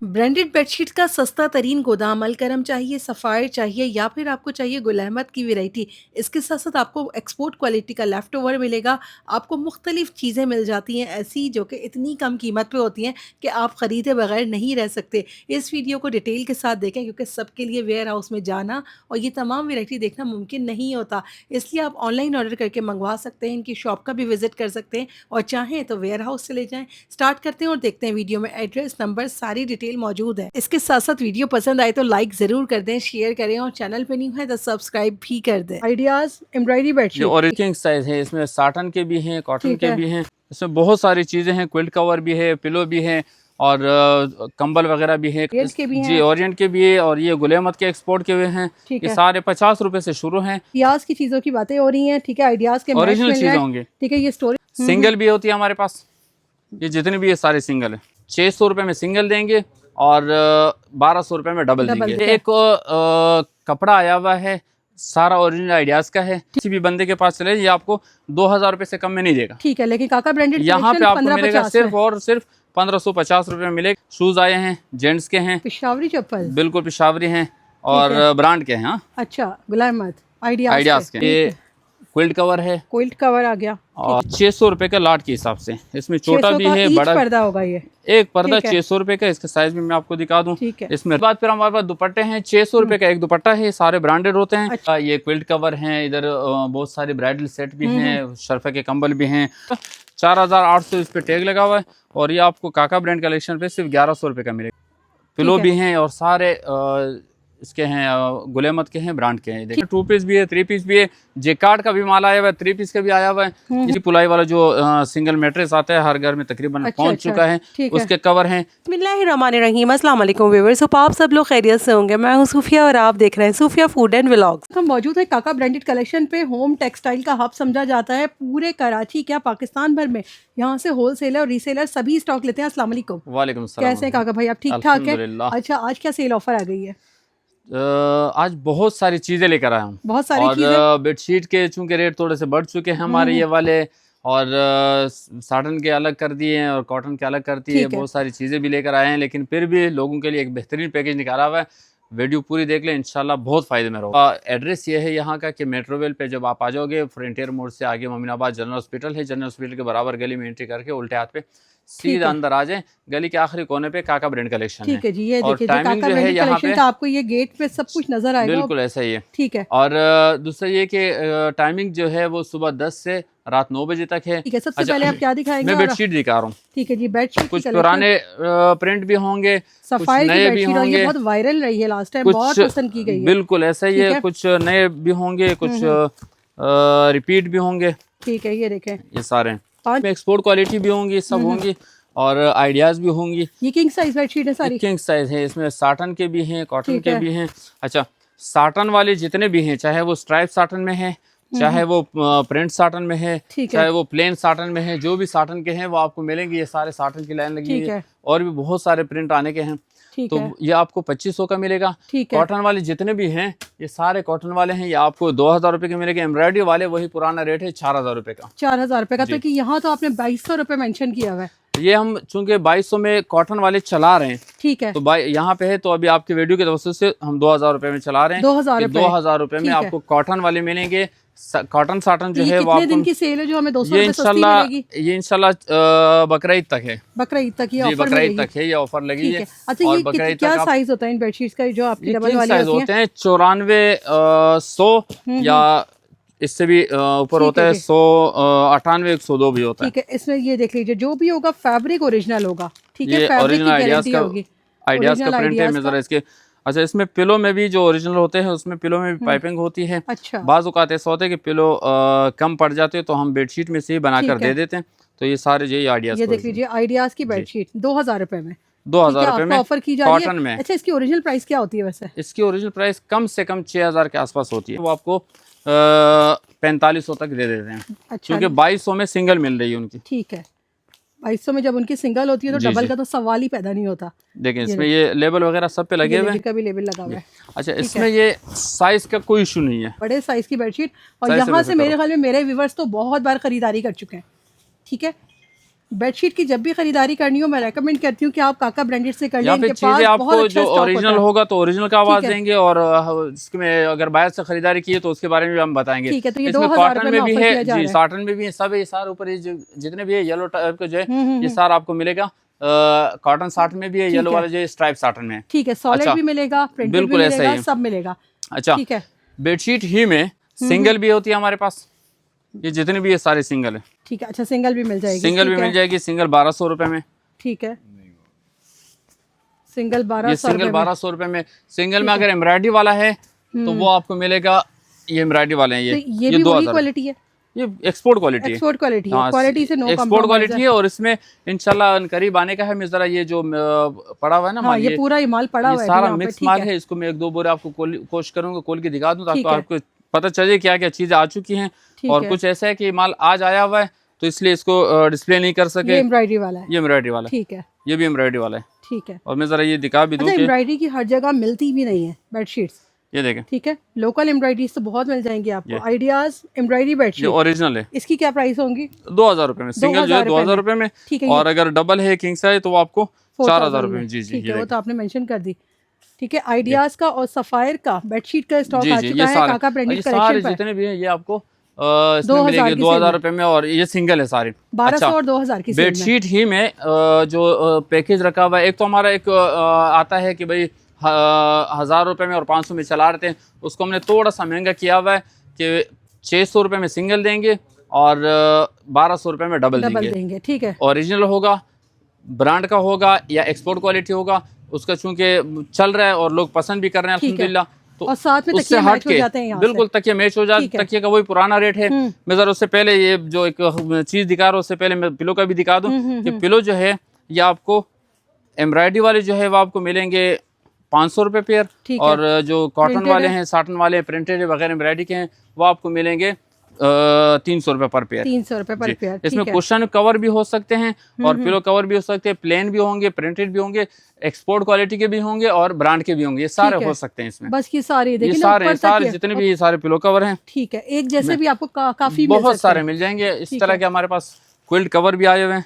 Branded bedsheet का सस्ता तरीन गोदाम अलकरम चाहिए, सफ़ायर चाहिए या फिर आपको चाहिए गुल अहमद की वैरायटी। इसके साथ-साथ आपको एक्सपोर्ट क्वालिटी का लेफ्ट ओवर मिलेगा। आपको मुख्तलिफ़ चीज़ें मिल जाती हैं ऐसी जो कि इतनी कम कीमत पे होती हैं कि आप ख़रीदे बगैर नहीं रह सकते। इस वीडियो को डिटेल के साथ देखें क्योंकि सबके लिए वेयर हाउस में जाना और ये तमाम वैरायटी देखना मुमकिन नहीं होता। इसलिए आप ऑनलाइन ऑर्डर करके मंगवा सकते हैं, इनकी शॉप का भी विज़िट कर सकते हैं और चाहें तो वेयर हाउस चले जाएँ। स्टार्ट करते हैं और देखते हैं वीडियो में एड्रेस, नंबर, सारी डिटेल मौजूद है। इसके साथ-साथ वीडियो पसंद आए तो लाइक ज़रूर कर दें, शेयर करें और चैनल पे न्यू है तो सब्सक्राइब भी कर दें। आइडियाज़ एम्ब्रॉयडरी जो बेडशीट ऑरेंज किंग साइज है, इसमें साटन के भी हैं, कॉटन ठीक के है। भी हैं। इसमें बहुत सारी चीज़ें हैं, क्विल्ट कवर भी है, पिलो भी है और कंबल वगैरह भी है। ओरिएंट के भी जी हैं। ओरिएंट के भी है और ये गुल अहमद के एक्सपोर्ट के हुए हैं। ठीक ये है। सारे 50 रुपए से शुरू हैं। आइडियाज़ की चीज़ों की बातें हो रही हैं, ठीक है। आइडियाज़ के मैच ओरिजिनल मिल चीज़ें रहे हैं, होंगे। ठीक है। ये स्टोरी सिंगल भी होती है हमारे पास, ये जितनी भी है सारे सिंगल है। 600 रुपये में सिंगल देंगे और 1200 रुपये में डबल देंगे। ठीक है। एक कपड़ा आया हुआ है, सारा ओरिजिनल आइडियाज़ का है। किसी भी बंदे के पास चले, ये आपको 2000 रुपये से कम में नहीं देगा। ठीक है, लेकिन काका ब्रांडेड यहाँ पे आपको मिलेगा 1550 सिर्फ और सिर्फ 1550 रुपये में मिलेगा। शूज़ आए हैं, जेंट्स के हैं, पेशावरी चप्पल, बिल्कुल पेशावरी हैं और ब्रांड के हैं। हाँ, अच्छा गुल अहमद आइडियाज़ के। ये क्विल्ट कवर है क्विल्ट कवर आ गया और 600 रुपये का लाट के हिसाब से। इसमें छोटा 600 भी का है, ईच बड़ा पर्दा होगा ये। एक पर्दा ठीक है। 600 रुपये का। इसके साइज में मैं आपको दिखा दूं। ठीक है। इसमें बाद फिर हमारे पास दुपट्टे हैं। 600 रुपये का एक दुपट्टा है, सारे ब्रांडेड होते हैं। अच्छा। ये क्विल्ट कवर हैं, इधर बहुत सारे ब्राइडल सेट भी हैं, शरफे के कंबल भी हैं। 4800 इस पे टैग लगा हुआ है और ये आपको काका ब्रांड कलेक्शन पे सिर्फ 1100 रुपये का मिलेगा। पिलो भी हैं और सारे इसके हैं, गुल अहमद के हैं, ब्रांड के हैं। देखिए 2 पीस भी है, 3 पीस भी है, जेकार्ड का भी माल आया हुआ है, 3 पीस का भी आया हुआ है। ये पुलाई वाला जो सिंगल मैट्रेस आता है, हर घर में तकरीबन पहुंच चुका है, उसके कवर हैं। बिस्मिल्लाहिर्रहमानिर्रहीम, अस्सलाम वालेकुम व्यूअर्स। तो आप सब लोग खैरियत से होंगे। मैं हूं सूफिया और आप देख रहे हैं सूफिया फूड एंड व्लॉग्स। हम मौजूद है काका ब्रांडेड कलेक्शन पे। होम टेक्सटाइल का हब समझा जाता है पूरे कराची, क्या पाकिस्तान भर में। यहाँ से होलसेलर और रीसेलर सभी स्टॉक लेते हैं। अस्सलाम वालेकुम। वालेकुम सलाम। कैसे हैं काका भाई, आप ठीक ठाक हैं? अल्हम्दुलिल्लाह। अच्छा, आज क्या सेल ऑफर आ गई है? आज बहुत सारी चीज़ें लेकर आया हूँ। बहुत सारी और चीज़ें। बेडशीट के चूंकि रेट थोड़े से बढ़ चुके हैं हमारे ये वाले, और साटन के अलग कर दिए हैं और कॉटन के अलग कर दिए हैं। बहुत सारी चीज़ें भी लेकर आए हैं, लेकिन फिर भी लोगों के लिए एक बेहतरीन पैकेज निकाला हुआ है। वीडियो पूरी देख लें, इंशाल्लाह बहुत फ़ायदे में रहो। एड्रेस ये है यहाँ का कि मेट्रोवेल पे जब आप आ जाओगे, फ्रंटियर मोड़ से आगे मोमिनाबाद जनरल हॉस्पिटल है। जनरल हॉस्पिटल के बराबर गली में एंट्री करके उल्टे हाथ पे सीधा अंदर आ जाए। गली के आखिरी कोने पे काका ब्रांड कलेक्शन है। ठीक है जी, ये और देखिए टाइमिंग जो है यहाँ पे आपको ये गेट पे सब कुछ नजर आएगा। बिल्कुल ऐसा ही है। ठीक है। और दूसरा ये कि टाइमिंग जो है वो सुबह 10 से रात 9 बजे तक है। ठीक है, सबसे पहले आप क्या दिखाएंगे? मैं बेडशीट दिखा रहा हूँ। ठीक है जी, बेडशीट कुछ पुराने प्रिंट भी होंगे, कुछ नए भी होंगे। बहुत वायरल रही है लास्ट टाइम, बहुत पसंद की गई है। बिल्कुल ऐसा ही है, कुछ नए भी होंगे, कुछ रिपीट भी होंगे। ठीक है, ये देखें ये सारे एक्सपोर्ट क्वालिटी भी होंगी, सब होंगी और आइडियाज भी होंगी। ये किंग साइज बेडशीट है सारी? किंग साइज है। इसमें साटन के भी हैं, कॉटन के भी हैं। अच्छा, साटन वाले जितने भी हैं, चाहे वो स्ट्राइप साटन में है, चाहे वो प्रिंट साटन में है, चाहे वो प्लेन साटन में है, जो भी साटन के हैं वो आपको मिलेंगे। ये सारे साटन की लाइन लगी है और भी बहुत सारे प्रिंट आने के हैं। तो ये आपको 2500 का मिलेगा। कॉटन वाले जितने भी हैं, ये सारे कॉटन वाले हैं, ये आपको 2000 रुपए के मिलेंगे। एम्ब्रॉयडरी वाले वही पुराना रेट है 4000 रुपए का। 4000 रुपए का। तो यहाँ तो आपने 2200 रुपए मेंशन किया हुआ है। ये हम चूंकि 2200 में कॉटन वाले चला रहे हैं, ठीक है, तो यहाँ पे है, तो अभी आपके वीडियो के तवज्जुह से हम 2000 रुपए में चला रहे हैं। 2000 रुपए में आपको कॉटन वाले मिलेंगे। कॉटन साटन जो है वो कितने दिन की सेल है जो हमें 200 रुपए सस्ती मिलेगी? ये इंशाल्लाह बकरीद तक है। बकरीद तक ये ऑफर बकरीद तक है, ये ऑफर लगी है। अच्छा, ये क्या साइज होता है इन बेडशीट्स का जो आपकी डबल वाली होते हैं? 94 100 या इससे भी ऊपर होता है 100 98 102 भी होता है। ठीक है, इसमें ये देख लीजिए जो भी होगा फैब्रिक ओरिजिनल होगा। ठीक है, फैब्रिक की गारंटी होगी। आइडियाज का प्रिंट है, मैं जरा इसके। अच्छा, इसमें पिलो में भी जो ओरिजिनल होते हैं उसमें पिलो में भी पाइपिंग होती है। अच्छा, बाज़ औक़ात ऐसा होता है कि पिलो कम पड़ जाते हैं तो हम बेडशीट में से ही बनाकर दे देते हैं। तो ये सारे यही आइडियाज। ये देख लीजिए आइडियाज की बेडशीट 2000 रुपए में, 2000 रुपए में ऑफर की जा रही है कॉटन में। अच्छा, इसकी ओरिजिनल प्राइस क्या होती है वैसे? इसकी ओरिजिनल प्राइस कम से कम 6000 के आसपास होती है। वो आपको 4500 तक दे देते हैं। अच्छा, क्योंकि 2200 में सिंगल मिल रही है उनकी। ठीक है, 2200 में जब उनकी सिंगल होती है तो डबल का तो सवाल ही पैदा नहीं होता। देखें इसमें ये लेबल वगैरह सब पे लगे हुए हैं। का भी लेबल लगा हुआ है। अच्छा, इसमें ये साइज का कोई इशू नहीं है। बड़े साइज की बेडशीट, और यहाँ से मेरे ख्याल में मेरे व्यूअर्स तो बहुत बार खरीदारी कर चुके हैं। ठीक है, बेडशीट की जब भी खरीदारी करनी हो मैं रेकमेंड करती हूँ कि आप काका ब्रांडेड से कर लें। या फिर इनके पास चीजें बहुत आपको अच्छा जो स्टॉक ओरिजिनल होता है। होगा तो ओरिजिनल का आवाज ठीक है। देंगे, और इसमें अगर बाहर से खरीदारी की है तो उसके बारे में भी हम बताएंगे। ठीक है, तो ये इसमें 2000 कॉटन रुपए में में भी ऑफर है किया जा जी, रहा है। कॉटन में भी है, सब ये सारे ऊपर जितने भी है येलो टाइप के जो है ये सारा आपको मिलेगा। कॉटन साटन में भी है, येलो वाला जो है स्ट्राइप साटन में है। ठीक है, सॉलिड अच्छा, भी मिलेगा, प्रिंटेड भी बिल्कुल ऐसा ही मिलेगा, है। सब मिलेगा। अच्छा, ठीक है। बेडशीट ही में सिंगल भी होती है हमारे पास, ये जितने भी है सारे सिंगल है। ठीक है, अच्छा सिंगल भी मिल जाएगी। सिंगल भी ठीक है। मिल जाएगी, सिंगल 1200 रुपए में। ठीक है, सिंगल ये 1200 सिंगल रुपए में। 1200 रुपए में। सिंगल ठीक में है। अगर एम्ब्रॉयडरी वाला है तो वो आपको मिलेगा, ये एम्ब्रॉयडरी वाले हैं, तो ये ये भी वही 2000 क्वालिटी है, ये एक्सपोर्ट क्वालिटी है। एक्सपोर्ट क्वालिटी है, हाँ, क्वालिटी से नो एक्सपोर्ट कॉम्प्रोमाइज क्वालिटी है। है। और इसमें इंशाल्लाह करीब आने का है। मैं जरा ये जो पड़ा हुआ है ना हाँ, माल, ये पूरा ही माल पड़ा ये हुआ है सारा यहाँ पे। मिक्स ठीक माल है। है। इसको मैं एक दो बोरे आपको कोशिश करूंगा खोल के दिखा दूं, ताकि ठीक है। आपको पता चले क्या क्या चीजें आ चुकी हैं। ठीक और है। कुछ ऐसा है कि माल आज आया हुआ है तो इसलिए इसको डिस्प्ले नहीं कर सके। ये एम्ब्रॉयडरी वाला है। ये एम्ब्रॉयडरी वाला है, ठीक है। ये भी एम्ब्रॉयडरी वाला है। ठीक है। और मैं जरा ये दिखा भी दूं अच्छा, कि एम्ब्रॉयडरी की हर जगह मिलती भी नहीं है बेडशीट्स। ये देखें, ठीक है, लोकल एम्ब्रॉयडरीज तो बहुत मिल जाएंगी आपको। आइडियाज एम्ब्रॉयडरी ये बेडशीट, ओरिजिनल है। इसकी क्या प्राइस होंगी? 2000 रुपए में सिंगल जो है, 2000 रुपए में। ठीक है। और अगर डबल है किंग साइज तो वो आपको 4000 रुपए में। में। जी जी, ठीक ये है, वो देखें। तो आपने मेंशन कर दी। ठीक है, आइडियाज का और सफायर का बेडशीट का स्टॉक जी आ जी, चुका ये है सारे काका ब्रांडेड ये कलेक्शन सारे पर। जितने भी हैं ये आपको इसमें 2000 मिलेंगे की 2000 सेल रुपए में। और ये सिंगल है सारे। 1200 और 2000 की सेल में। बेडशीट ही में जो पैकेज रखा हुआ है, एक तो हमारा एक आता है कि भाई 1000 रुपए में और 500 में चला रहे थे, उसको हमने थोड़ा सा महंगा किया हुआ है कि 600 रुपए में सिंगल देंगे और 1200 रुपए में डबल देंगे। ठीक है। ओरिजिनल होगा, ब्रांड का होगा या एक्सपोर्ट क्वालिटी होगा, उसका चूंकि चल रहा है और लोग पसंद भी कर रहे हैं अल्हम्दुलिल्लाह। तो और साथ में उससे तकिए हट मैच हो के जाते हैं यहाँ से। बिल्कुल तकिया मैच हो जाता, तकिए का वही पुराना रेट है। मैं जरा उससे पहले ये जो एक चीज दिखा रहा हूँ, उससे पहले मैं पिलो का भी दिखा दूं कि पिलो जो है ये आपको एम्ब्रॉयडरी वाले जो है वो आपको मिलेंगे 500 रुपये पेयर। और जो कॉटन वाले हैं, साटन वाले, प्रिंटेड वगैरह एम्ब्रॉयडरी के हैं, वो आपको मिलेंगे 300 रुपये पर पेयर। 300 रुपये पर पेयर। इसमें कुशन कवर भी हो सकते हैं और पिलो कवर भी हो सकते हैं, प्लेन भी होंगे, प्रिंटेड भी होंगे, एक्सपोर्ट क्वालिटी के भी होंगे और ब्रांड के भी होंगे। ये सारे हो सकते हैं इसमें। बस ये सारे ये सारे जितने भी ये सारे पिलो कवर हैं। ठीक है, एक जैसे भी आपको काफी बहुत सारे मिल जाएंगे। इस तरह के हमारे पास क्विल्ट कवर भी आए हुए हैं,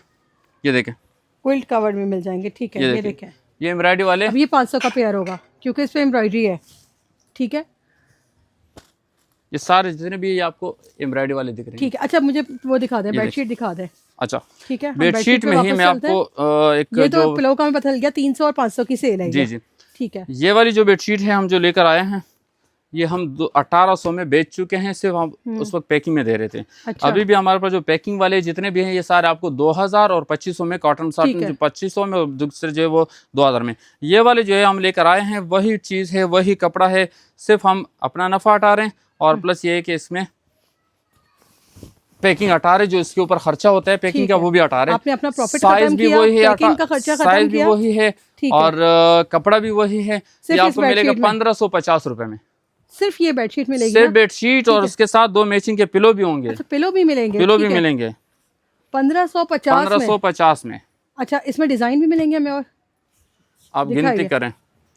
ये देखें, क्विल्ट कवर में मिल जाएंगे। ठीक है, ये देखें, ये एम्ब्रॉयडरी वाले। अब ये 500 का पेयर होगा क्योंकि इस पे एम्ब्रॉयडरी है। ठीक है, ये सारे जितने भी ये आपको एम्ब्रॉयडरी वाले दिख रहे हैं। ठीक है। अच्छा, मुझे वो दिखा दे, बेडशीट दिखा दे। अच्छा, ठीक है, बेडशीट में ही मैं आपको एक ये तो जो पिलो का मैं बता गया 300 और 500 की सेल है। जी जी, ठीक है। ये वाली जो बेडशीट है हम जो लेकर आए हैं, ये हम 1800 में बेच चुके हैं, सिर्फ हम उस वक्त पैकिंग में दे रहे थे। अच्छा। अभी भी हमारे पास जो पैकिंग वाले जितने भी हैं ये सारे आपको 2000 और 2500 में, कॉटन साटन जो 2500 में और दूसरे जो है वो 2000 में। ये वाले जो है हम लेकर आए हैं, वही चीज़ है, वही कपड़ा है, सिर्फ हम अपना नफा हटा रहे हैं और प्लस ये है कि इसमें पैकिंग हटा रहे, जो इसके ऊपर खर्चा होता है पैकिंग का वो भी हटा रहे। आपने अपना प्रॉफिट साइज भी वही है, साइज भी वही है और कपड़ा भी वही है। ये आपको मिलेगा 1550 रुपए में। सिर्फ ये बेडशीट मिलेगी, सिर्फ बेडशीट और उसके साथ 2 मैचिंग के पिलो भी होंगे। अच्छा, पिलो भी मिलेंगे। पिलो भी मिलेंगे 1550 में। अच्छा, इसमें डिजाइन भी मिलेंगे हमें और आप गिनती करें।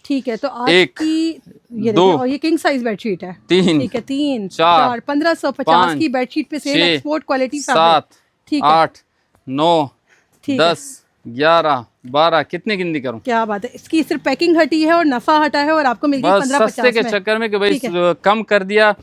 ठीक है, तो आज एक, ये 2 और ये किंग साइज बेडशीट है। 3, ठीक है, 3 4 1550 की बेडशीट पे सेल, एक्सपोर्ट क्वालिटी, 7 ठीक है, 8 9 10 11 12 कितने गिनती करूं? क्या बात है, इसकी सिर्फ पैकिंग हटी है और नफा हटा है और आपको मिल गई 1550 सस्ते के चक्कर में कि भाई कम कर दिया,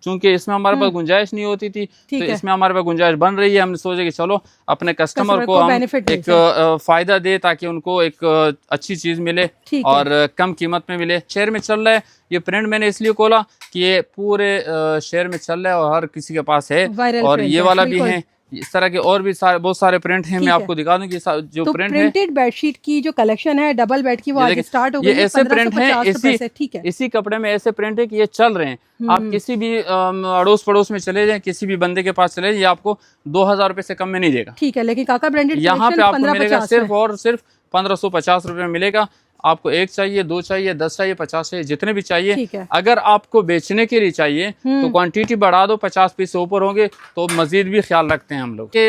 चूंकि इसमें हमारे पास गुंजाइश नहीं होती थी, तो इसमें हमारे पास गुंजाइश बन रही है। हमने सोचा कि चलो अपने कस्टमर को हम एक फायदा दे ताकि उनको एक अच्छी चीज मिले और कम कीमत में मिले। शहर में चल रहा है ये प्रिंट, मैंने इसलिए खोला कि ये पूरे शहर में चल रहा है और हर किसी के पास है। और ये वाला भी है, इस तरह के और भी बहुत सारे प्रिंट हैं। मैं आपको दिखा दूं कि जो तो प्रिंट है, प्रिंटेड बेडशीट की जो कलेक्शन है डबल बेड की, वो आज स्टार्ट हो गई है। ये ऐसे प्रिंट है, ठीक है, इसी कपड़े में ऐसे प्रिंट है कि ये चल रहे हैं। आप किसी भी अड़ोस पड़ोस में चले जाएं, किसी भी बंदे के पास चले जाएं, ये आपको 2000 रुपए से कम में नहीं देगा। ठीक है, लेकिन काका ब्रांडेड यहाँ पे आपको मिलेगा सिर्फ और सिर्फ 1550 रुपए में मिलेगा। आपको 1 चाहिए, 2 चाहिए, 10 चाहिए, 50 चाहिए, जितने भी चाहिए। अगर आपको बेचने के लिए चाहिए तो क्वांटिटी बढ़ा दो, 50 पीस से ऊपर होंगे तो मजीद भी ख्याल रखते हैं हम लोग कि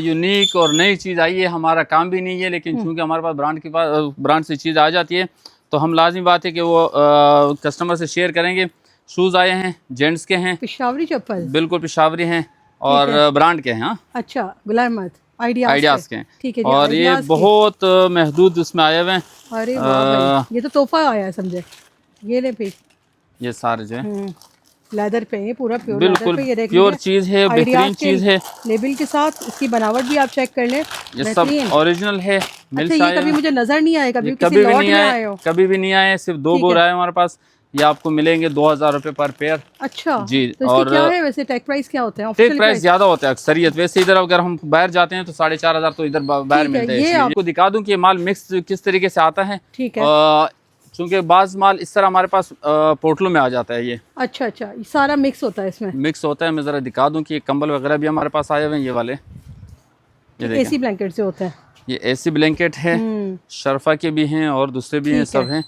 यूनिक और नई चीज़ आई है। हमारा काम भी नहीं है, लेकिन चूंकि हमारे पास ब्रांड से चीज़ आ जाती है तो हम लाजमी बात है कि वो कस्टमर से शेयर करेंगे। शूज़ आए हैं, जेंट्स के हैं, पिशावरी चप्पल, बिल्कुल पिशावरी हैं और ब्रांड के हैं। हाँ, अच्छा, गुलाम अहमद, आइडियाज के हैं। ठीक है जी, और ये आइडियाज बहुत महदूद उसमें आए हुए हैं। अरे वाह भाई, ये तो तोहफा आया है समझे। ये ले भाई, ये सारे जो है लेदर पे है, पूरा प्योर लेदर बिल्कुल पे। ये देख प्योर लीजिए, चीज है, बेहतरीन आइडियाज के चीज है। लेबल के साथ इसकी बनावट भी आप चेक कर लें, ये सब बेहतरीन। ओरिजिनल है। मिल अच्छा, ये कभी मुझे नजर नहीं आए, कभी किसी कभी भी लॉट नहीं में आए, आए हो? कभी भी नहीं आए। सिर्फ 2 ठीक बोर है। आए हमारे पास। ये आपको मिलेंगे 2000 रुपए पर पेयर। अच्छा जी। तो इसकी और क्या है वैसे टेक प्राइस क्या होते हैं? टेक ऑफिशियल प्राइस ज्यादा होता है अक्सरियत। वैसे इधर अगर हम बाहर जाते हैं तो 4500 तो इधर बाहर ठीक है, मिलता है। ये इसलिए आप- आपको दिखा दूं कि ये माल मिक्स किस तरीके से आता है। ठीक है। चूंकि बाज माल इस तरह हमारे पास पोर्टलों में आ जाता है। ये अच्छा अच्छा, ये सारा मिक्स होता है इसमें। मिक्स होता है। मैं ज़रा दिखा दूं कि कंबल वगैरह भी हमारे पास आए हुए हैं। ये वाले ये देखें, एसी ब्लैंकेट से होता है। ये एसी ब्लैंकेट है। शर्फा के भी हैं और दूसरे भी हैं, ठीक है। सब हैं।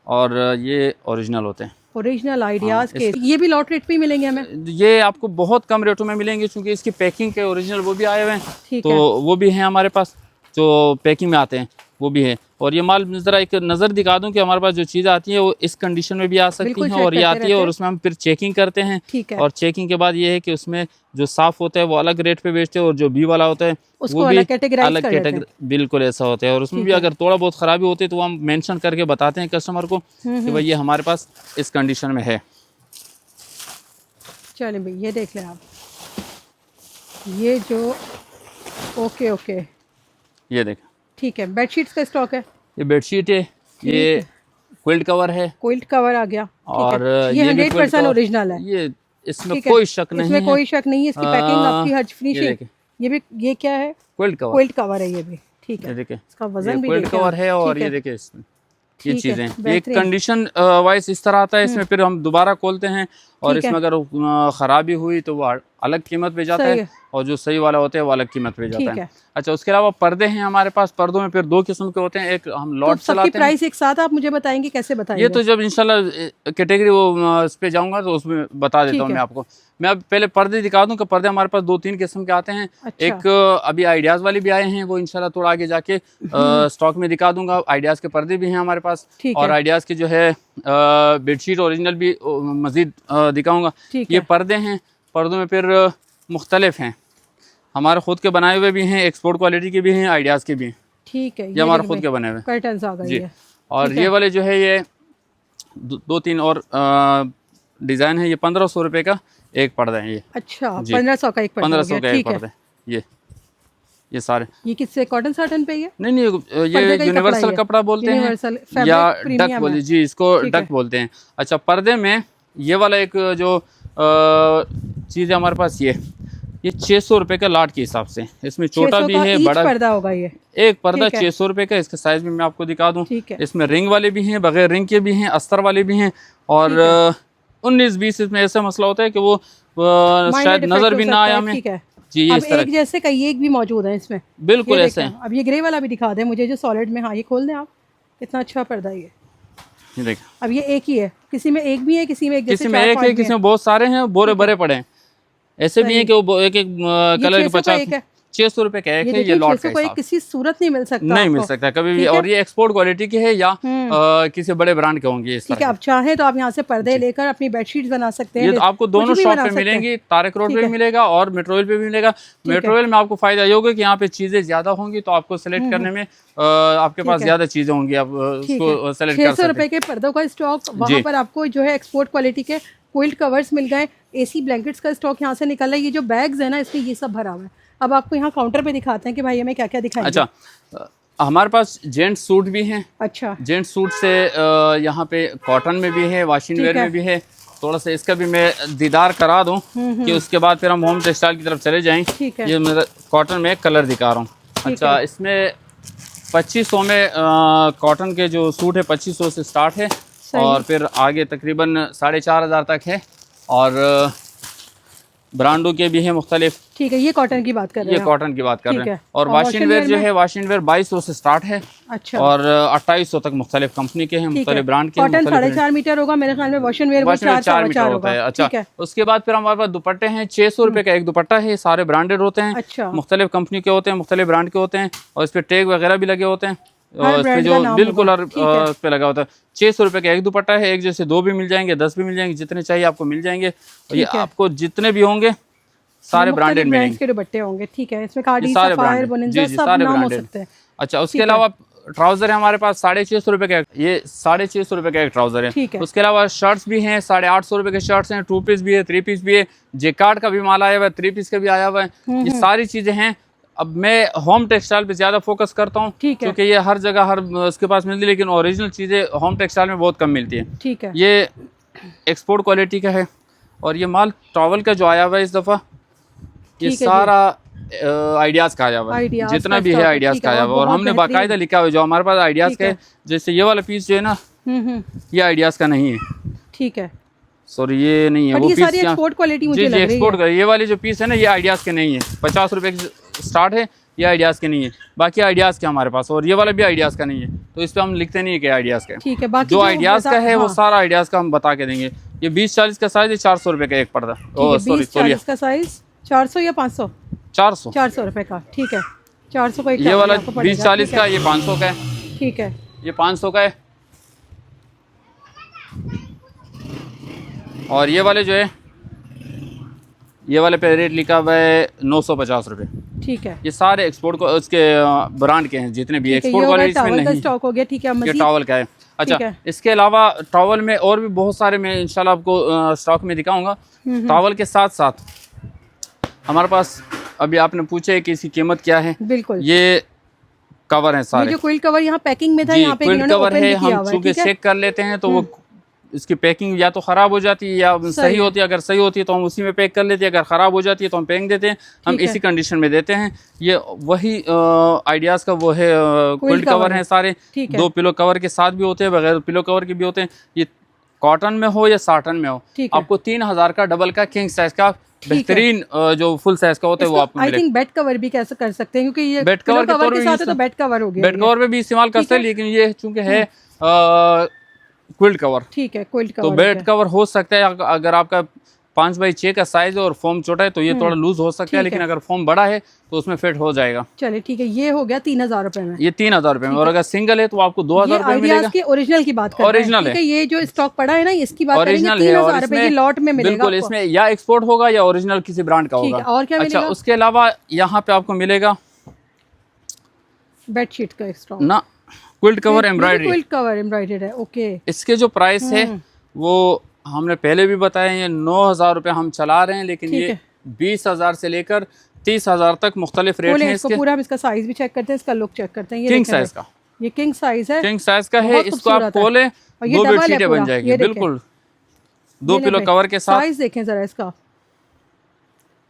और ये ओरिजिनल होते हैं। ओरिजिनल आइडियाज के ये भी लॉट रेट पे ही मिलेंगे हमें? ये आपको बहुत कम रेटों में मिलेंगे क्योंकि इसकी पैकिंग के ओरिजिनल वो भी आए हुए हैं। ठीक तो है। वो भी हैं हमारे पास, जो पैकिंग में आते हैं वो भी है। और ये माल ज़रा एक नज़र दिखा दूं कि हमारे पास जो चीज़ें आती हैं वो इस कंडीशन में भी आ सकती बिल्कुल हैं check और ये करते आती है रहते और हैं। उसमें हम फिर चेकिंग करते हैं। ठीक है। और चेकिंग के बाद ये है कि उसमें जो साफ़ होता है वो अलग रेट पे बेचते हैं और जो बी वाला होता है उसको वो भी अलग categorize अलग कर लेते हैं। कैटेगरी। बिल्कुल ऐसा होता है। और उसमें ठीक भी है। अगर थोड़ा बहुत ख़राबी होती है तो हम मेंशन करके बताते हैं कस्टमर को कि भाई ये हमारे पास इस कंडीशन में है। चलें भाई, ये देख लें आप, ये जो ओके ओके ये देखें, ठीक है। बेडशीट्स का स्टॉक है? ये बेडशीट है, ये क्विल्ट कवर है क्विल्ट कवर आ गया। और ये भी 100% quilt cover। ओरिजिनल है। ये इसमें ठीक है, कोई शक नहीं इसमें है। कोई शक नहीं है। इसकी पैकिंग आपकी हर ये फिनिशिंग। देखें, ये भी, ये क्या है? Quilt cover. क्विल्ट कवर है ये भी। ठीक ये है, देखें, इसका ये वजन भी क्विल्ट देखें कवर आप। है। और ठीक ये है। देखें इसमें ये ठीक है, चीज़ें, ये बेहतरीन। कंडीशन वाइज इस तरह आता है। इसमें फिर हम दोबारा खोलते हैं और ठीक है। इसमें अगर ख़राबी हुई तो वो अलग कीमत पे जाता सही है है। और जो सही वाला होता है वो अलग कीमत पे ठीक जाता है। है। अच्छा, उसके अलावा पर्दे हैं हमारे पास। पर्दों में फिर 2 किस्म के होते हैं। एक हम तो लॉट सबकी चलाते हैं। प्राइस एक साथ आप मुझे बताएंगे, कैसे बताएंगे? ये तो जब इंशाल्लाह कैटेगरी वो इस पे जाऊंगा तो उसमें बता देता ठीक हूँ है। मैं आपको। मैं अब पहले पर्दे दिखा दूं कि पर्दे हमारे पास 2-3 किस्म के आते हैं। अच्छा। एक अभी आइडियाज़ वाले भी आए हैं, वो इंशाल्लाह थोड़ा आगे जाके स्टॉक में दिखा दूंगा। आइडियाज़ के पर्दे भी हैं हमारे पास। ठीक और है। आइडियाज़ की जो है बेडशीट ओरिजिनल भी मज़ीद दिखाऊंगा। ठीक ये है। पर्दे हैं। पर्दों में फिर मुख्तलिफ हैं, हमारे खुद के बनाए हुए भी हैं, एक्सपोर्ट क्वालिटी के भी हैं, आइडियाज़ के भी हैं। ठीक है, ये हमारे खुद के बने हुए हैं। कर्टन्स आ गई जी। है। और ठीक ये है। वाले जो है ये 2-3 और डिज़ाइन है। ये 1500 रुपये का एक पर्दा है। ये अच्छा, जी। 1500 का एक पर्दा हो 1500 गया। का एक ठीक है। पर्दा है। ये सारे ये किससे, कॉटन साटन पे ही है? नहीं ये पर्दे का ही यूनिवर्सल कपड़ा ही है। कपड़ा बोलते यूनिवर्सल हैं फैब्रिक या प्रीमियम डक बोले है। जी, इसको ठीक डक है। बोलते हैं। अच्छा, पर्दे में ये वाला एक जो चीज़ है हमारे पास, ये 600 रुपये का लाट के हिसाब से। इसमें छोटा 600 भी का है, ईच बड़ा पर्दा होगा ये? एक पर्दा ठीक है। 600 रुपये का। इसके साइज में मैं आपको दिखा दूं। ठीक है। इसमें रिंग वाले भी हैं, बगैर रिंग के भी हैं, अस्तर वाले भी हैं। और ठीक है। 19-20 इसमें ऐसा मसला होता है कि वो Minor शायद defect नज़र हो भी ना सकता आए है। हमें। ठीक है। जी, ये अब इस तरह एक जैसे का ये एक भी मौजूद है इसमें। बिल्कुल ये ऐसे देखें, अब ये ग्रे वाला भी दिखा दें मुझे, जो सॉलिड में। हाँ, ये खोल दें आप, कितना अच्छा पर्दा ये। ये देखें, अब ये एक ही है, किसी में एक भी है, किसी में एक, जैसे किसी में 4-5 एक है, भी किसी हैं। में बहुत सारे हैं, बोरे भरे पड़े हैं। ऐसे भी सही। हैं कि वो एक एक ये कलर के 600 का एक 50 है। 600 रुपये का एक है। ये देखिए, लॉट 600 का को एक हिसाब किसी सूरत नहीं मिल सकता नहीं मिल आपको। सकता कभी भी। ठीक है। और ये एक्सपोर्ट क्वालिटी के है या किसी बड़े ब्रांड के होंगे इस ठीक है, तरह आप चाहें तो आप यहाँ से पर्दे लेकर अपनी बेडशीट बना सकते के। हैं। ये तो आपको कुछ दोनों भी शॉप बना पे सकते हैं। मिलेंगी। तारक रोड ठीक पे भी है। मिलेगा और मेट्रोवेल पे भी मिलेगा। मेट्रोवेल में आपको फायदा ये होगा कि यहाँ पे चीज़ें ज़्यादा होंगी तो आपको सेलेक्ट करने में आपके पास है। ज़्यादा चीज़ें होंगी, आप ठीक उसको है। सेलेक्ट कर 600 सकते हैं। रुपए के पर्दों का स्टॉक वहाँ जी। पर आपको जो है एक्सपोर्ट क्वालिटी के क्विल्ट कवर्स मिल गए। एसी ब्लैंकेट्स का स्टॉक यहाँ से निकल रहा है। ये जो बैग्स है ना, इसमें ये सब भरा हुआ है। अब आपको यहाँ काउंटर पे दिखाते हैं कि भाई हमें क्या क्या दिखाएंगे। अच्छा, हमारे पास जेंट्स सूट भी हैं। अच्छा, जेंट्स सूट से यहाँ पे कॉटन में भी है, वॉशिंग वेयर में भी है। थोड़ा सा इसका भी मैं दीदार करा दूं कि उसके बाद फिर हम होम टेक्सटाइल की तरफ चले जाएं। ठीक है। ये मेरा कॉटन में कलर दिखा रहा हूँ। अच्छा, इसमें 2500 में कॉटन के जो सूट है 2500 से स्टार्ट है और फिर आगे तकरीबन 4500 तक है। और ब्रांडों के भी हैं मुख्तलिफ। ठीक है, ये कॉटन की बात कर रहे हैं। ये कॉटन की बात कर ठीक रहे हैं। है। और वॉशिंग वेयर जो है, वॉशिंग वेयर 2200 से स्टार्ट है। अच्छा। और 2800 तक मुख्तलिफ कंपनी के हैं, मुख्तलिफ ब्रांड के। कॉटन 4.5 मीटर होगा मेरे ख्याल में। वॉशिंग वेयर 4 मीटर होता है। अच्छा, उसके बाद फिर हमारे पास दुपट्टे हैं। 600 रुपये का एक दुपट्टा है। सारे ब्रांडेड होते हैं। अच्छा। मुख्तलिफ कंपनी के होते हैं, मुख्तलिफ ब्रांड के होते हैं और इस पर टैग वगैरह भी लगे होते हैं। और इस पे जो बिल्कुल और इस पे लगा होता है। 600 रुपये का एक दुपट्टा है। एक जैसे 2 भी मिल जाएंगे, 10 भी मिल जाएंगे, जितने चाहिए आपको मिल जाएंगे। और ये आपको जितने भी होंगे सारे ब्रांडेड मिलेंगे के दुपट्टे होंगे। ठीक है, इसमें कार्डी, सारे सफायर, ब्रांडेड, बोनिंजा जी सब सारे नाम हो ब्रांडेड। सकते हैं। अच्छा, उसके अलावा ट्राउजर है हमारे पास 650 रुपये का, ये 650 रुपये का एक ट्राउजर है। ठीक है। उसके अलावा शर्ट्स भी हैं, 850 रुपये के शर्ट्स हैं, 2 पीस भी है, 3 पीस भी है, जेकार्ड का भी माल आया हुआ है, 3 पीस का भी आया हुआ है। ये सारी चीज़ें हैं। अब मैं होम टेक्सटाइल पे ज़्यादा फोकस करता हूँ क्योंकि ये हर जगह हर उसके पास मिलती है, लेकिन ओरिजिनल चीज़ें होम टेक्सटाइल में बहुत कम मिलती है। ठीक है, ये एक्सपोर्ट क्वालिटी का है। और ये माल टॉवल का जो आया हुआ है इस दफ़ा, ये सारा आइडियाज़ का आया हुआ है, जितना भी है आइडियाज़ का आया हुआ है। और हमने बाकायदा लिखा हुआ है जो हमारे पास आइडियाज़ का है। जैसे ये वाला पीस जो है ना, ये आइडियाज़ का नहीं है। ठीक है, सॉरी ये नहीं है वो पीस, एक्सपोर्ट क्वालिटी मुझे लग रही है। एक्सपोर्ट का ये वाले जो पीस है ना, ये आइडियाज़ के नहीं है। 50 रुपये स्टार्ट है, ये आइडियाज़ के नहीं है। बाकी आइडियाज़ के हमारे पास, और ये वाला भी आइडियाज़ का नहीं है, तो इस पर हम लिखते नहीं है कि आइडियाज़ का। ठीक है, बाकी जो आइडियाज़ का है वो सारा आइडियाज़ का हम बता के देंगे। ये 20-40 का साइज है, 400 रुपये का एक पर्दा। सॉरी 40 का साइज 400 या 500? 400 रुपये का। ठीक है, 400 का ये वाला 20-40 का, ये 500 का है। ठीक है, ये 500 का है। और ये वाले जो है, ये वाले पे रेट लिखा हुआ है 950 रुपये। ठीक है, ये सारे एक्सपोर्ट को उसके ब्रांड के हैं जितने भी एक्सपोर्ट क्वालिटी में नहीं। स्टॉक हो गया। ठीक है, ये टॉवल का है। अच्छा, इसके अलावा टॉवल में और भी बहुत सारे मैं इंशाल्लाह आपको स्टॉक में दिखाऊंगा। टॉवल के साथ साथ हमारे पास, अभी आपने पूछा है कि इसकी कीमत क्या है। बिल्कुल, ये कवर है सारे, ये जो क्विल्ट कवर यहाँ पैकिंग में था, यहाँ पे क्विल्ट कवर है। हम चूंकि चेक कर लेते हैं तो वो इसकी पैकिंग या तो ख़राब हो जाती है या सही होती है। अगर सही होती है तो हम उसी में पैक कर लेते हैं, अगर ख़राब हो जाती है तो हम पैक देते हैं, हम इसी कंडीशन में देते हैं। ये वही आइडियाज़ का वो है क्विल्ट कवर है सारे। 2 पिलो कवर के साथ भी होते हैं, बगैर पिलो कवर के भी होते हैं। ये कॉटन में हो या साटन में हो, आपको 3000 का डबल का किंग साइज का बेहतरीन जो फुल साइज का होता है वो आपको मिलेगा। आई थिंक बेड कवर भी कैसे कर सकते हैं, क्योंकि ये बेड कवर के साथ है तो बेड कवर हो गया। बेड कवर में भी इस्तेमाल कर सकते हैं, लेकिन ये चूंकि है क्विल्ट कवर। ठीक है, क्विल्ट कवर तो बेड कवर हो सकता है। अगर आपका 5x6 का साइज है और फॉर्म छोटा है तो ये थोड़ा लूज हो सकता है, लेकिन अगर फॉर्म बड़ा है तो उसमें फिट हो जाएगा। चलिए ठीक है, ये हो गया 3000 रुपए में। ये 3000 रुपए में। और अगर सिंगल है तो आपको 2000 रुपए मिलेगा। ओरिजिनल की बात कर रहे हैं, ओरिजिनल है। ये जो स्टॉक पड़ा है ना, इसकी बात करेंगे, ओरिजिनल है। 3000 रुपए की लॉट में मिलेगा। बिल्कुल, इसमें या एक्सपोर्ट होगा या ओरिजिनल किसी ब्रांड का होगा। और क्या मिलेगा? अच्छा, उसके अलावा यहाँ पे आपको मिलेगा बेडशीट का स्टॉक ना, quilt cover embroidery. Quilt cover embroidered है। ओके, इसके जो प्राइस है वो हमने पहले भी बताया, ये 9000 रुपये हम चला रहे हैं, लेकिन ये 20000 से लेकर 30000 तक मुख्तलिफ रेट हैं इसके। पूरा हम इसका साइज भी चेक करते हैं, इसका लुक चेक करते हैं। ये किंग साइज का, ये किंग साइज है, किंग साइज का है। इसको आप खोले 2 बेडशीटें बन जाएगी। बिल्कुल, 2 पिलो कवर के साथ। साइज देखें जरा इसका,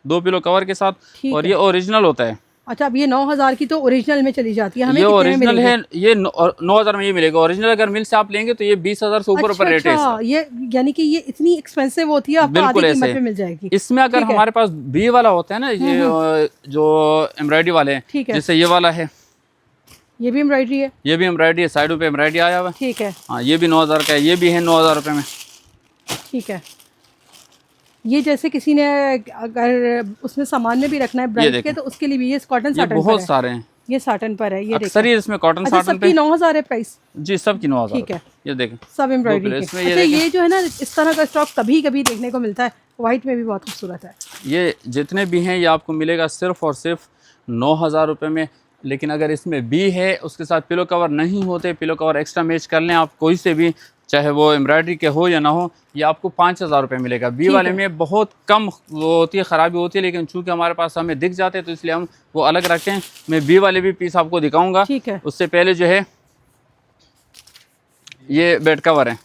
2 पिलो कवर के साथ। और ये ओरिजिनल होता है। अच्छा, अब ये 9000 की तो ओरिजिनल में चली जाती है। हमें ये ओरिजिनल है, ये 9000 में ये मिलेगा। ओरिजिनल अगर मिल से आप लेंगे तो ये 20000 से ऊपर रेट है इसका। ये यानी कि ये इतनी एक्सपेंसिव होती है, आपको आधी कीमत पे मिल जाएगी। इसमें अगर हमारे पास बी वाला होता है ना, ये जो एम्ब्रॉयडरी वाले हैं, जैसे ये वाला है, ये भी एम्ब्रॉयडरी है। ये भी एम्ब्रॉयडरी है, साइडों पे एम्ब्रॉयडरी आया हुआ है। ठीक है, हाँ, ये भी 9000 का है, ये भी है 9000 रुपये में। ठीक है, ये जैसे किसी ने अगर उसमें सामान में भी रखना है ब्राइड के, तो उसके लिए भी ये कॉटन साटन बहुत सारे हैं। ये साटन पर है, ये अक्सर ही इसमें कॉटन साटन पे 9000 है प्राइस जी, सब की 9000। ठीक है, ये देखें सब एम्ब्रॉयडरी के। अच्छा, ये जो है ना, इस तरह का स्टॉक कभी कभी देखने को मिलता है, व्हाइट में भी बहुत खूबसूरत है। ये जितने भी हैं ये आपको मिलेगा सिर्फ और सिर्फ 9000 रुपये में। लेकिन अगर इसमें बी है, उसके साथ पिलो कवर नहीं होते, पिलो कवर एक्स्ट्रा मैच कर लें आप कोई से भी, चाहे वो एम्ब्रॉयडरी के हो या ना हो, ये आपको 5000 रुपये मिलेगा। बी वाले में बहुत कम वो होती है, ख़राबी होती है, लेकिन चूंकि हमारे पास हमें दिख जाते हैं तो इसलिए हम वो अलग रखते हैं। मैं बी वाले भी पीस आपको दिखाऊंगा। उससे पहले जो है ये बेड कवर है।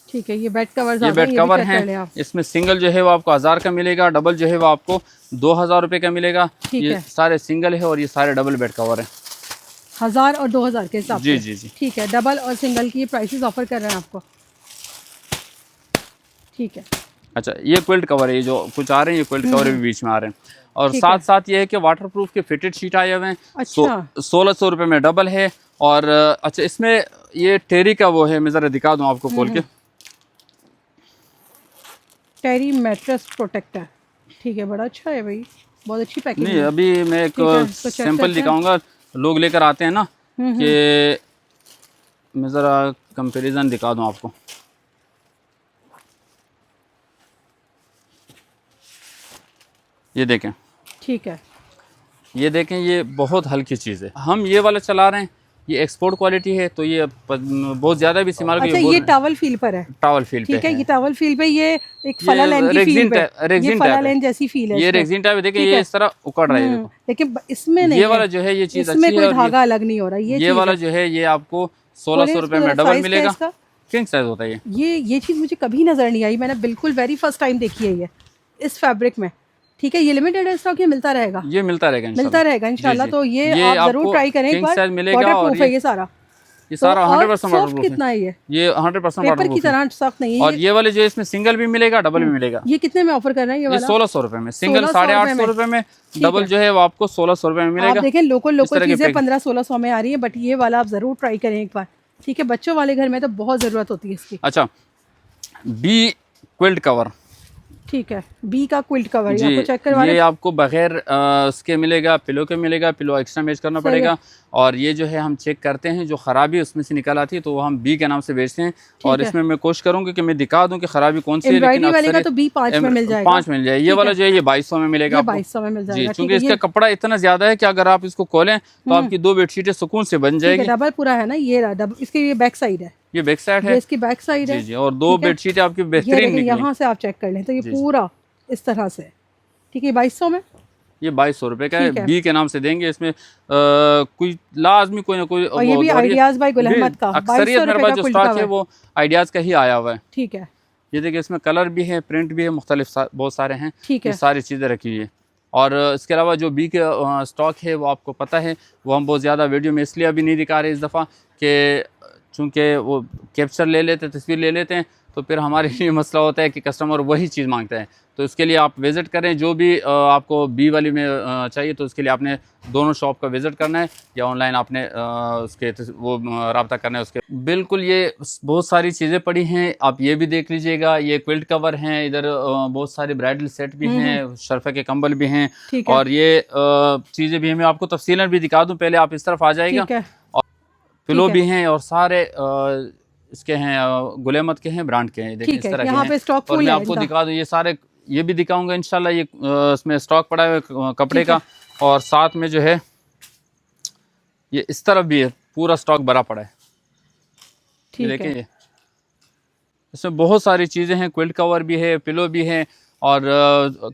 ठीक है, ये बेड कवर, ये बेड कवर है। इसमें सिंगल जो है वो आपको 1000 का मिलेगा, डबल जो है वो आपको 2000 रुपये का मिलेगा। ये सारे सिंगल है और ये सारे डबल बेड कवर है, 1000 और 2000 के हिसाब से। जी जी। ठीक है, डबल और सिंगल की प्राइसेस ऑफर कर रहे हैं आपको। ठीक है। अच्छा, ये क्विल्ट कवर है, ये जो कुछ आ रहे हैं ये क्विल्ट कवर भी बीच में आ रहे हैं। और साथ साथ ये है कि वाटरप्रूफ के फिटेड शीट आए हुए हैं। अच्छा, 1600 रुपये में डबल है। और अच्छा, इसमें ये टेरी का वो है, मैं ज़रा दिखा दूँ आपको खोल के। टेरी मैट्रेस प्रोटेक्टर। ठीक है, बड़ा अच्छा है भाई, बहुत अच्छी पैकिंग है। नहीं, अभी मैं एक सैंपल दिखाऊंगा, लोग लेकर आते हैं ना, कि मैं ज़रा कंपैरिजन दिखा दूं आपको। ये देखें, ठीक है। ये देखें, ये बहुत हल्की चीज़ है। हम ये वाला चला रहे हैं, ये एक्सपोर्ट क्वालिटी है, तो ये बहुत ज़्यादा भी इस्तेमाल। अच्छा, ये टॉवल फील पर है? टॉवल फील पे ठीक है, है। ये टॉवल फील पे, ये एक फला लाइन की फील पे, ये फला लाइन जैसी फील है, ये रेक्सिन टाइप है। देखिए ये इस तरह उकड़ रहा है, देखो। लेकिन इसमें नहीं, ये वाला जो है ये चीज़ अच्छी है, इसमें कोई धागा अलग नहीं हो रहा। ये वाला जो है ये आपको 1600 रुपये में डबल मिलेगा। किंग साइज होता है ये चीज़ मुझे कभी नज़र नहीं आई, मैंने बिल्कुल वेरी फर्स्ट टाइम देखी है ये इस फैब्रिक में। ठीक है, ये लिमिटेड है स्टॉक, ये मिलता रहेगा? ये मिलता रहेगा इंशाल्लाह। तो ये आप जरूर ट्राई करें एक बार। वाटरप्रूफ है ये सारा? ये सारा 100% वाटरप्रूफ है। कितना है ये? 100% पेपर की तरह सख्त नहीं है। और ये वाले जो इसमें सिंगल भी मिलेगा, डबल भी मिलेगा। ये कितने में ऑफर कर रहे हैं ये वाला? 1600 रुपए में सिंगल, 850 रुपए में डबल जो है वो आपको 1600 रुपए में मिलेगा। आप देखें, लोकल चीजें 1500-1600 में आ रही है, बट ये वाला आप जरूर ट्राई करें एक बार। ठीक है, बच्चों वाले घर में तो बहुत जरूरत होती है इसकी। अच्छा, बी क्विल्ट कवर। ठीक है, बी का क्विल्ट कवर जी, आपको चेक करवा ये आपको बगैर उसके मिलेगा, पिलो के मिलेगा, पिलो एक्स्ट्रा मैच करना पड़ेगा। और ये जो है हम चेक करते हैं, जो खराबी उसमें से निकल आती है तो वो हम बी के नाम से बेचते हैं। और इसमें मैं कोशिश करूंगी कि मैं दिखा दूं कि खराबी कौन सी है, लेकिन वाले का तो बी 5 में मिल जाएगा। 5 मिल जाए। ये वाला जो है ये 2200 में मिलेगा, 2200 में मिल जाएगा। जी, क्योंकि इसका कपड़ा इतना ज्यादा है कि अगर आप इसको खोलें तो आपकी 2 बेडशीटें सुकून से बन जाएगी। डबल पूरा है ना ये डबल, इसकी ये बैक साइड है, ये बैक साइड है, इसकी बैक साइड है। जी, और 2 बेडशीटें आपकी बेहतरीन निकली। यहाँ से आप चेक कर लें तो ये पूरा इस तरह से। ठीक है, 2200 में, ये 2200 रुपए का है। बी के नाम से देंगे। इसमें कोई लाजमी कोई ना कोई, और ये भी आइडियाज बाय गुल अहमद का अक्सरियत मेरे पास जो स्टॉक है वो आइडियाज का ही आया हुआ है। ठीक है, ये देखिए, इसमें कलर भी है, प्रिंट भी है, मुख्तलिफ बहुत सारे हैं। ठीक है, ये सारी चीज़ें रखी हुई है। और इसके अलावा जो बी के स्टॉक है वो आपको पता है, वो हम बहुत ज़्यादा वीडियो में इसलिए अभी नहीं दिखा रहे इस दफ़ा कि चूँकि वो कैप्चर ले लेते, तस्वीर ले लेते हैं, तो फिर हमारे लिए मसला होता है कि कस्टमर वही चीज़ मांगता है। तो इसके लिए आप विज़िट करें, जो भी आपको बी वाली में चाहिए तो उसके लिए आपने दोनों शॉप का विज़िट करना है या ऑनलाइन आपने उसके वो रब्ता करना है उसके। बिल्कुल, ये बहुत सारी चीज़ें पड़ी हैं, आप ये भी देख लीजिएगा। ये क्विल्ट कवर हैं, इधर बहुत सारे ब्राइडल सेट भी हैं, शरफे के कंबल भी हैं, और ये चीज़ें भी हैं। मैं आपको तफसीलन भी दिखा दूँ, पहले आप इस तरफ आ जाएगा। और पिलो भी हैं, और सारे इसके हैं गुल अहमद के हैं, ब्रांड के हैं। देखिए इस तरह के हैं। और मैं आपको दिखा दूँ, ये सारे ये भी दिखाऊंगा इंशाल्लाह। ये इसमें स्टॉक पड़ा है कपड़े का, और साथ में जो है ये इस तरफ भी है, पूरा स्टॉक भरा पड़ा है। देखिए ये इसमें बहुत सारी चीज़ें हैं, क्विल्ट कवर भी है, पिलो भी है, और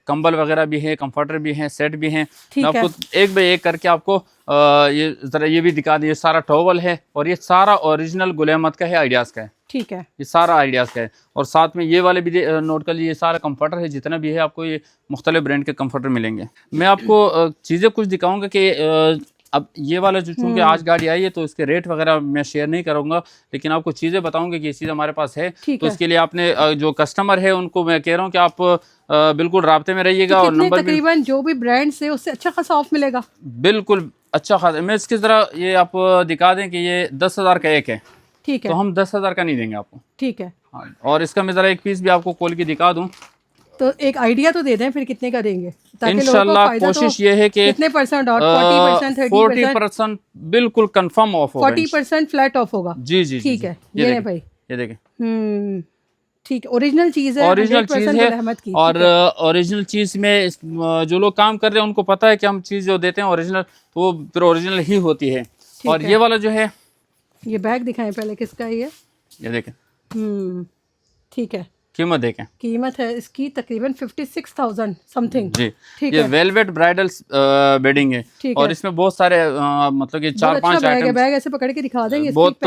कंबल वगैरह भी है, कंफर्टर भी हैं, सेट भी हैं। मैं आपको एक बाय एक करके आपको ये ज़रा ये भी दिखा दें। ये सारा टॉवल है, और ये सारा ओरिजिनल गुल अहमद का है, आइडियाज़ का है। ठीक है, ये सारा आइडियाज़ का है। और साथ में ये वाले भी नोट कर लीजिए, ये सारा कंफर्टर है, जितना भी है आपको ये मुख्तलिफ ब्रांड के कंफर्टर मिलेंगे। मैं आपको चीज़ें कुछ दिखाऊंगा कि अब ये वाला जो चूँकि आज गाड़ी आई है तो इसके रेट वगैरह मैं शेयर नहीं करूँगा, लेकिन आपको चीज़ें बताऊँगा कि ये चीज़ हमारे पास है। तो इसके लिए आपने जो कस्टमर है उनको मैं कह रहा हूँ कि आप बिल्कुल राब्ते में रहिएगा। और नंबर तकरीबन जो भी ब्रांड से उससे अच्छा खासा ऑफ मिलेगा, बिल्कुल अच्छा खासा। मैं इसकी ज़रा ये आप दिखा दें कि ये 10,000 का एक है। ठीक है, तो हम 10,000 का नहीं देंगे आपको। ठीक है, हाँ। और इसका मैं ज़रा एक पीस भी आपको खोल के दिखा दूँ, तो एक आइडिया तो दे दें फिर कितने का देंगे, ताकि इंशाल्लाह कोशिश ये है कि कितने परसेंट ऑफ, 40%, 40% बिल्कुल कंफर्म ऑफ होगा, 40% फ्लैट ऑफ होगा। जी जी, ठीक है, ये भाई ये देखें, ठीक है, ओरिजिनल चीज़ है, ओरिजिनल चीज़ है। और ओरिजिनल चीज़ में जो लोग काम कर रहे हैं उनको पता है कि हम चीज़ जो देते हैं ओरिजिनल, तो वो फिर ओरिजिनल ही होती है। और ये वाला जो है, ये बैग दिखाएं पहले, किसका है ये देखें। ठीक है, कीमत देखें, कीमत है इसकी तकरीबन 56,000 समथिंग। जी, ये वेलवेट ब्राइडल बेडिंग है, और इसमें बहुत सारे मतलब कि 4-5 आइटम। बैग ऐसे पकड़ के दिखा देंगे, बहुत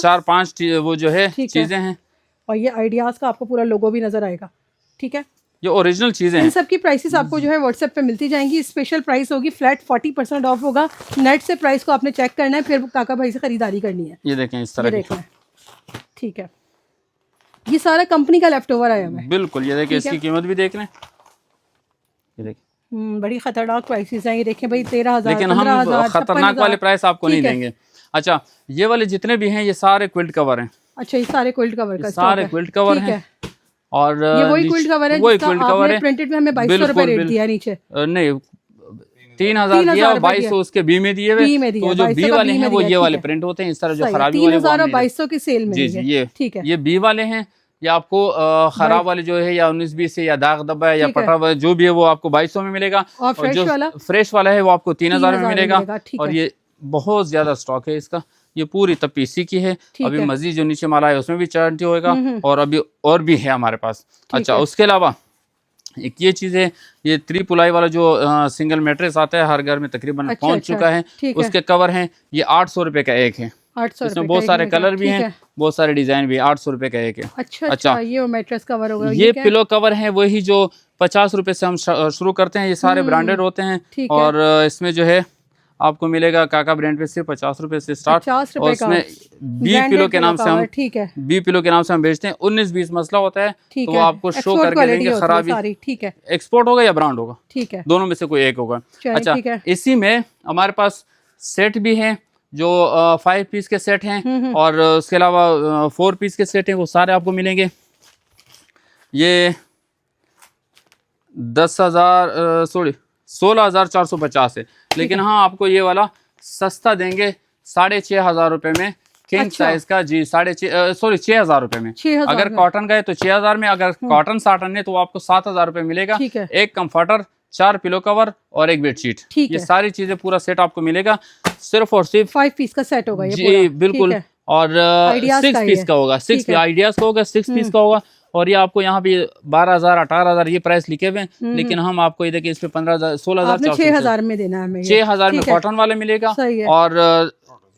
4-5 वो जो है चीजें हैं। और ये आइडियाज का आपको पूरा लोगो भी नजर आएगा। ठीक है, ये ओरिजिनल चीजें हैं। इन सब की प्राइसेस आपको जो है व्हाट्सएप पे मिलती जाएंगी। स्पेशल प्राइस होगी, फ्लैट 40% ऑफ होगा। नेट से प्राइस को आपने चेक करना है, फिर काका भाई से खरीदारी करनी है। ये देखें इस तरह की। ठीक है, ये सारा कंपनी का लेफ्ट ओवर आया हुआ है। बिल्कुल, ये देखिए, इसकी कीमत भी देख लें। ये देखिए, बड़ी खतरनाक प्राइसेस हैं। ये देखें भाई, 13,000, लेकिन हम खतरनाक वाले प्राइस आपको नहीं देंगे। अच्छा, ये वाले जितने भी हैं ये सारे क्विल्ट कवर हैं। अच्छा, ये सारे क्विल्ट कवर का सारे क्विल्ट कवर हैं। और ये वही क्विल्ट कवर है, वही क्विल्ट कवर है। प्रिंटेड में हमें 2200 रुपए रेट दिया नीचे, नहीं 3,000 दिया, और 2200 उसके बी में दिए हुए। तो जो बी वाले हैं वो ये वाले प्रिंट होते हैं इस तरह, जो खराबी वाले 3,000 और 2200 की सेल में। जी जी, ये ठीक है, ये बी वाले हैं। ये आपको खराब वाले जो है या 19-20 है या दाग धब्बा है या पटा हुआ जो भी है वो आपको 2200 में मिलेगा। और जो फ्रेश वाला है वो आपको 3000 में मिलेगा। और ये बहुत ज्यादा स्टॉक है इसका, ये पूरी तब पीसी की है। अभी मजीद जो नीचे माला है उसमें भी चारंटी होगा और अभी और भी है हमारे पास। अच्छा, उसके अलावा एक ये चीज है, ये त्रिपुलाई वाला जो सिंगल मैट्रेस आता है हर घर में तकरीबन पहुंच चुका है। उसके कवर हैं, ये 800 रुपए का एक है। 800 इसमें बहुत सारे कलर भी हैं, बहुत सारे डिजाइन भी। 800 रुपए का एक है। अच्छा, ये मैट्रेस कवर होगा। ये पिलो कवर है वही जो 50 रुपए से हम शुरू करते हैं। ये सारे ब्रांडेड होते हैं और इसमें जो है आपको मिलेगा काका ब्रांड पे सिर्फ 50 रुपए से स्टार्ट। 50 और इसमें बी पिलो के नाम से हम बी पिलो के नाम से हम बेचते हैं। 19-20 मसला होता है तो वो आपको शो करके देंगे खराबी। ठीक है, एक्सपोर्ट होगा या ब्रांड होगा, ठीक है, दोनों में से कोई एक होगा। अच्छा, इसी में हमारे पास सेट भी है जो 5 पीस के सेट हैं और उसके अलावा 4 पीस के सेट हैं, वो सारे आपको मिलेंगे। ये 16,450 है, लेकिन हाँ आपको ये वाला सस्ता देंगे 6,500 रुपए में किंग साइज का। जी 6,000 रुपए में। अगर कॉटन का है तो 6,000 में, अगर कॉटन साटन है तो आपको 7,000 रुपए मिलेगा। एक कंफर्टर, 4 पिलो कवर और एक बेडशीट, ये सारी चीजें पूरा सेट आपको मिलेगा। सिर्फ और सिर्फ 5 पीस का सेट होगा ये जी बिल्कुल। और 6 पीस का होगा, 6 आइडियाज का होगा, 6 पीस का होगा। और ये आपको यहाँ पे 12,000 18,000 ये प्राइस लिखे हुए हैं, लेकिन हम आपको ये देखिए इस पे 15,000 16,000 6,000 में देना है। 6,000 में कॉटन वाला मिलेगा और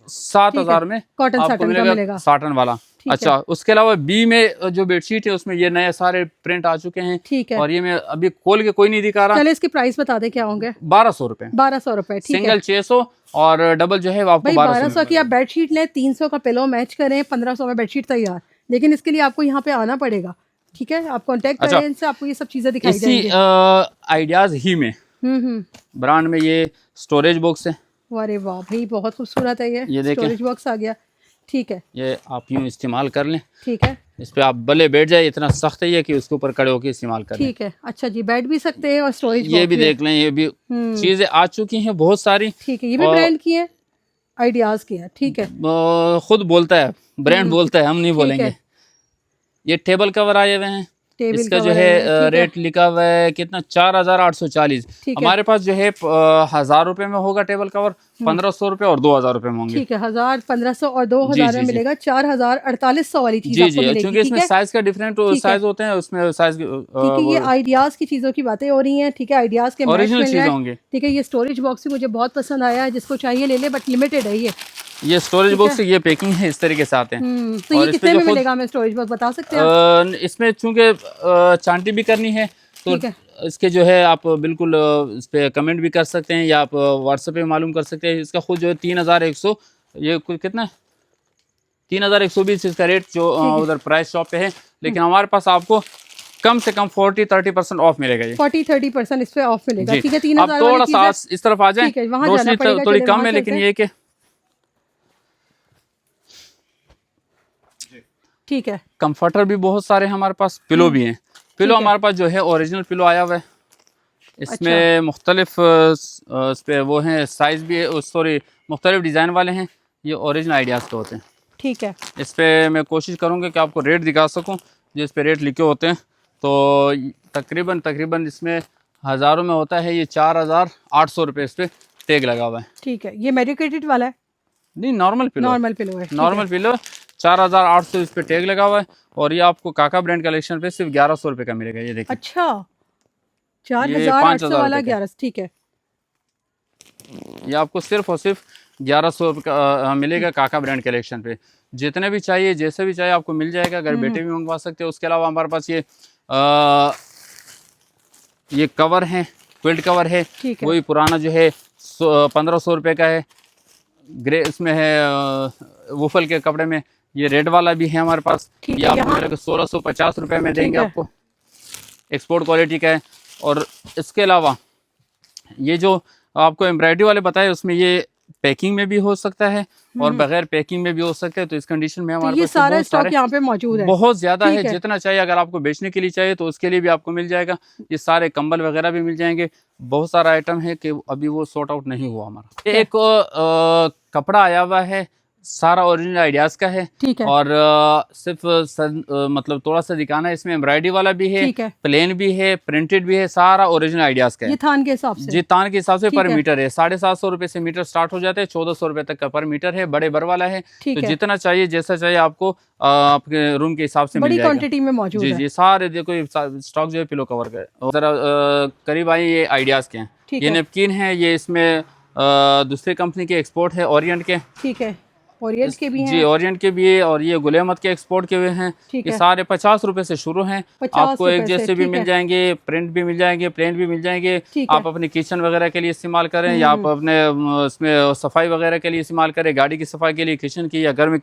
7,000 में कॉटन आपको मिलेगा साटन वाला। अच्छा, उसके अलावा बी में जो बेडशीट है उसमें ये नए सारे प्रिंट आ चुके हैं। ठीक है, और ये मैं अभी खोल के कोई नहीं दिखा रहा। चले इसकी प्राइस बता दे क्या होंगे। 1200 रुपए। 1200 रुपए, सिंगल 600 और डबल जो है वो आपको 1200 की आप बेडशीट लें, 300 का पिलो मैच करें, 1500 में बेडशीट तैयार। लेकिन इसके लिए आपको यहाँ पे आना पड़ेगा, ठीक है, आप कांटेक्ट करें इनसे, आपको ये सब चीजें दिखाई जाएंगी। आइडियाज ही में ब्रांड में ये स्टोरेज बॉक्स है। अरे वाह भाई, बहुत खूबसूरत है ये स्टोरेज बॉक्स आ गया। ठीक है, ये आप यूं इस्तेमाल कर लें। ठीक है, इस पे आप भले बैठ जाए, इतना सख्त है ये कि उसके ऊपर खड़े होकर इस्तेमाल करें। ठीक है, अच्छा जी, बैठ भी सकते हैं और स्टोरेज ये भी देख लें, ये भी चीजें आ चुकी हैं बहुत सारी। ठीक है, ये भी ब्रांड की है, आइडियाज की है। ठीक है, खुद बोलता है ब्रांड, बोलता है, हम नहीं बोलेंगे। ये टेबल कवर आए हुए हैं, इसका जो है रेट लिखा हुआ है कितना, 4,840। हमारे पास जो है 1,000 रुपए में होगा टेबल कवर, 1,500 रुपए और 2,000 रुपए में होंगे। ठीक है, 1,000 1500 और 2,000 में मिलेगा। 4,048 वाली चीज जी जी, क्योंकि इसमें साइज का डिफरेंट साइज होते हैं, उसमें साइज। ठीक है, ये आइडियाज की चीजों की बातें हो रही हैं। ठीक है, आइडियाज के ओरिजिनल चीजें होंगे। ठीक है, ये स्टोरेज बॉक्स भी मुझे बहुत पसंद आया है, जिसको चाहिए ले ले, बट लिमिटेड है ये स्टोरेज बॉक्स। ये पैकिंग है इस तरीके से आते हैं। तो ये कितने में मिलेगा, हमें स्टोरेज बॉक्स बता सकते हैं? इसमें चूंकि चांटी भी करनी है तो इसके जो है आप बिल्कुल इस पे कमेंट भी कर सकते हैं या आप व्हाट्सएप पे मालूम कर सकते हैं। इसका खुद जो है 3,100, ये कितना है 3,120 इसका रेट जो उधर प्राइस शॉप पे है। लेकिन हमारे पास आपको कम से कम 40-30% ऑफ मिलेगा। ये 40-30% इस पे ऑफ मिलेगा। ठीक है, 3,000 आप थोड़ा सा इस तरफ आ जाए, रोशनी थोड़ी कम है, लेकिन ये के ठीक है। कंफर्टर भी बहुत सारे हमारे पास, पिलो भी हैं। पिलो हमारे पास जो है ओरिजिनल पिलो आया हुआ है, इसमें मुख्तलिफ इस पे वो हैं, साइज भी है, सॉरी मुख्तलिफ डिज़ाइन वाले हैं। ये ओरिजिनल आइडियाज़ के होते हैं। ठीक है, इस पे मैं कोशिश करूँगा कि आपको रेट दिखा सकूँ, जो इस पे रेट लिखे होते हैं। तो तकरीबन इसमें हज़ारों में होता है। ये 4,800 रुपये इस पे टैग लगा हुआ है। ठीक है, ये मेडिकेटेड वाला है? नहीं, नॉर्मल पिलो है। नॉर्मल पिलो 4,800 इस पे टैग लगा हुआ है। और ये आपको काका ब्रांड कलेक्शन पे सिर्फ 1,100 रुपये का मिलेगा। ये देखिए। अच्छा, 4,800 वाला 11। ठीक है, ये आपको सिर्फ और सिर्फ 1,100 का मिलेगा काका ब्रांड कलेक्शन पे। जितने भी चाहिए, जैसे भी चाहिए आपको मिल जाएगा। घर बैठे भी मंगवा सकते हैं। उसके अलावा हमारे पास ये कवर है, क्विल्ट कवर है, वही पुराना जो है 1,500 रुपये का है। ग्रे इसमें है वुफल के कपड़े में। ये रेड वाला भी है हमारे पास, ये आपको मिलेगा 1,650 रुपये में देंगे आपको। एक्सपोर्ट क्वालिटी का है। और इसके अलावा ये जो आपको एम्ब्रॉयडरी वाले बताए, उसमें ये पैकिंग में भी हो सकता है और बगैर पैकिंग में भी हो सकता है। तो इस कंडीशन में हमारे पास सारा स्टॉक यहाँ पे मौजूद है, बहुत ज्यादा है। जितना चाहिए, अगर आपको बेचने के लिए चाहिए तो उसके लिए भी आपको मिल जाएगा। ये सारे कंबल वगैरह भी मिल जाएंगे। बहुत सारा आइटम है कि अभी वो सॉर्ट आउट नहीं हुआ हमारा। एक कपड़ा आया हुआ है सारा ओरिजिनल आइडियाज का है। ठीक है। और सिर्फ मतलब थोड़ा सा दिखाना है, इसमें एम्ब्रॉयडरी वाला भी है, प्लेन भी है, प्रिंटेड भी है, सारा ओरिजिनल आइडियाज का है। ये थान के हिसाब से? जी थान के हिसाब से पर मीटर है। 750 रुपए से मीटर स्टार्ट हो जाते हैं, 1400 रुपए तक का पर मीटर है। बड़े बर वाला है, तो जितना चाहिए जैसा चाहिए आपको आपके रूम के हिसाब से मिल जाएगा। बड़ी क्वांटिटी में मौजूद है। जी सारे देखो स्टॉक जो है पिलो कवर का। जरा करीब आइए, ये आइडियाज के हैं, ये नेपकिन है, ये इसमें दूसरी कंपनी के एक्सपोर्ट है, ओरिएंट के। ठीक है, ओरिएंट के भी हैं? जी ओरिएंट के भी है, और ये गुल अहमद के एक्सपोर्ट के हुए हैं। ये सारे 50 रुपए से शुरू हैं। आपको एक जैसे भी मिल जाएंगे, प्रिंट भी मिल जाएंगे, प्लेन भी मिल जाएंगे। आप अपने किचन वगैरह के लिए इस्तेमाल करें, या आप अपने उसमें सफाई वगैरह के लिए इस्तेमाल करें, गाड़ी की सफाई के लिए, किचन की या घर में